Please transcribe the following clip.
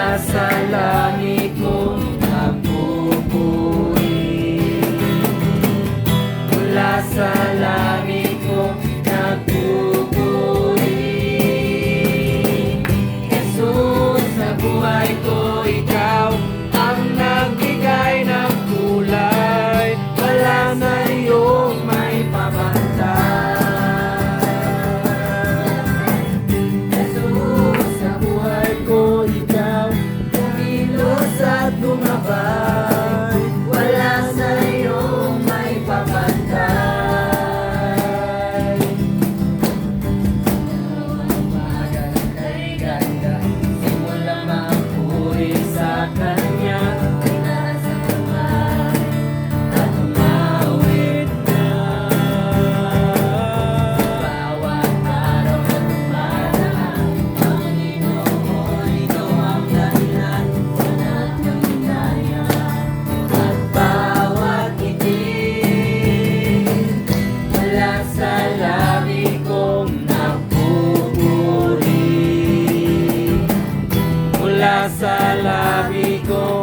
mula sa langit kong nagpupuri, mula sa langit kong nagpupuri. Jesus, sa buhay ko, ikaw ang nagbigay ng kulay, wala na iyong may pamantay. Jesus, sa buhay ko, ikaw kumilos at bumabay, wala sa iyong may pamantay. Umaga ng kay ganda, simula mapuri sa Kanya, pinasa kamay at umawit na. Bawat araw na dumaraan, Panginoon, ikaw ang dahilan, wanat ng hinaya at bawat itin. Mula sa labi kong nagpupuri, mula sa labi kong